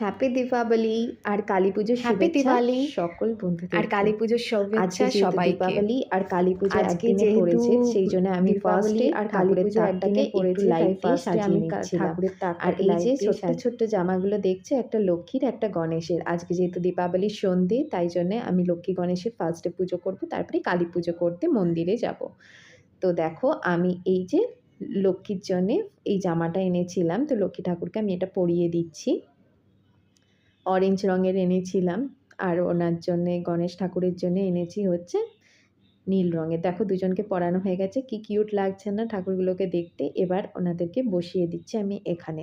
Happy Deepavali আর কালী পুজোর happy শুভেচ্ছা দিওয়ালি সকল আর বন্ধুদেরকে। কালী পুজোর আজকে শুভেচ্ছা যেহেতু সবাইকে। দীপাবলি আর কালী পুজো আজকে একদিনে যেহেতু পড়েছে, সেই জন্য আমি দীপাবলি ফার্স্টে আর কালী ঠাকুরের পুজো তাকটাকে একদিনে একটু পড়েছে, লাইট তাই দিয়ে ফার্স্টে সাজিয়ে আমি নিচ্ছিলাম। ঠাকুরের আর তাকটাকে এই লাইট যে দিয়ে ছোট্ট ছোট্ট জামাগুলো দেখছো, একটা লক্ষ্মীর একটা গণেশের। আজকে যেহেতু দীপাবলির সন্ধে, তাই জন্যে আমি লক্ষ্মী গণেশের ফার্স্টে পুজো করব, তারপরে কালী পুজো করতে মন্দিরে যাব। তো দেখো আমি এই যে লক্ষ্মীর জন্যে এই জামাটা এনেছিলাম, তো লক্ষ্মী ঠাকুরকে আমি এটা পরিয়ে দিচ্ছি। অরেঞ্জ রঙের এনেছিলাম, আর ওনার জন্যে গণেশ ঠাকুরের জন্য এনেছি হচ্ছে নীল রঙের। দেখো দুজনকে পরানো হয়ে গেছে, কি কিউট লাগছে না ঠাকুরগুলোকে দেখতে। এবার ওনাদেরকে বসিয়ে দিচ্ছি আমি এখানে।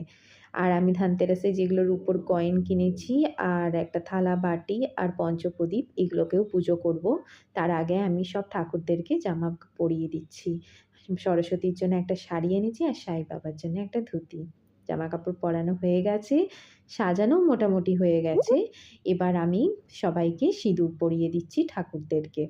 আর আমি ধানতেরাসে যেগুলোর উপর কয়েন কিনেছি, আর একটা থালা বাটি আর পঞ্চপ্রদীপ, এগুলোকেও পুজো করব। তার আগে আমি সব ঠাকুরদেরকে জামা পরিয়ে দিচ্ছি। সরস্বতীর জন্য একটা শাড়ি এনেছি, আর সাই বাবার জন্য একটা ধুতি। জামা কাপড় পরানো হয়ে গেছে, সাজানো মোটামুটি হয়ে গেছে। এবার আমি সবাইকে সিঁদুর পরিয়ে দিচ্ছি ঠাকুরদেরকে।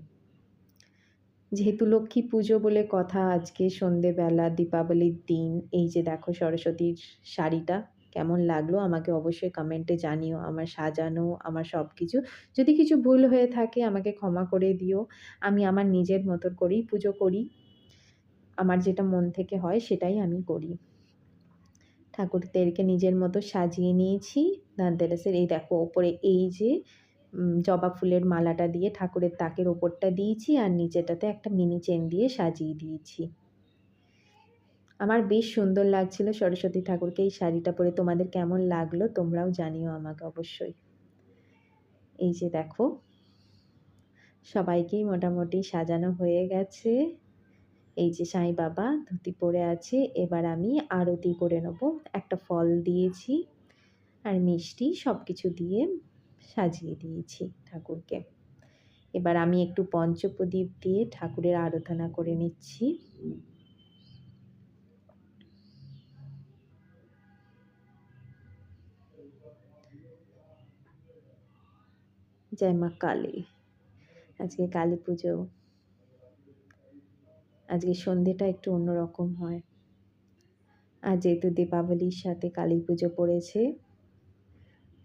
যেহেতু লক্ষ্মী পুজো বলে কথা, আজকে সন্ধেবেলা দীপাবলির দিন। এই যে দেখো সরস্বতীর শাড়িটা কেমন লাগলো আমাকে অবশ্যই কমেন্টে জানিও। আমার সাজানো, আমার সব কিছু, যদি কিছু ভুল হয়ে থাকে আমাকে ক্ষমা করে দিও। আমি আমার নিজের মতো করেই পুজো করি, আমার যেটা মন থেকে হয় সেটাই আমি করি। ঠাকুরদেরকে নিজের মতো সাজিয়ে নিয়েছি। ধনতেরাসের এই দেখো ওপরে এই যে জবা ফুলের মালাটা দিয়ে ঠাকুরের তাকের ওপরটা দিয়েছি, আর নিচেটাতে একটা মিনি চেন দিয়ে সাজিয়ে দিয়েছি। আমার বেশ সুন্দর লাগছিল সরস্বতী ঠাকুরকে এই শাড়িটা পরে। তোমাদের কেমন লাগলো তোমরাও জানিও আমাকে অবশ্যই। এই যে দেখো সবাইকেই মোটামুটি সাজানো হয়ে গেছে। এই যে সাই বাবা ধুতি পরে আছে। এবার আমি আরতি করে নেব। একটা ফল দিয়েছি আর মিষ্টি সব কিছু দিয়ে সাজিয়ে দিয়েছি ঠাকুরকে। এবার আমি একটু পঞ্চপ্রদীপ দিয়ে ঠাকুরের আরাধনা করে নিচ্ছি। জয় মা কালী। আজকে কালী পুজো, আজকে সন্ধেটা একটু অন্যরকম হয়। আর যেহেতু দীপাবলির সাথে কালী পুজো পড়েছে,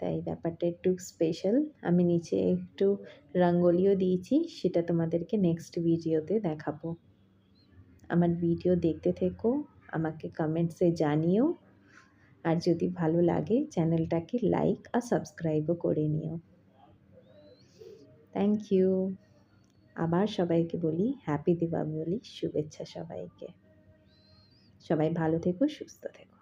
তাই ব্যাপারটা একটু স্পেশাল। আমি নিচে একটু রঙ্গোলিও দিয়েছি, সেটা তোমাদেরকে নেক্সট ভিডিওতে দেখাবো। আমার ভিডিও দেখতে থেকো, আমাকে কমেন্টসে জানিও। আর যদি ভালো লাগে চ্যানেলটাকে লাইক আর সাবস্ক্রাইবও করে নিও। Thank you. আবার সবাইকে বলি হ্যাপি দীপাবলি শুভেচ্ছা সবাইকে। সবাই ভালো থেকো, সুস্থ থেকো।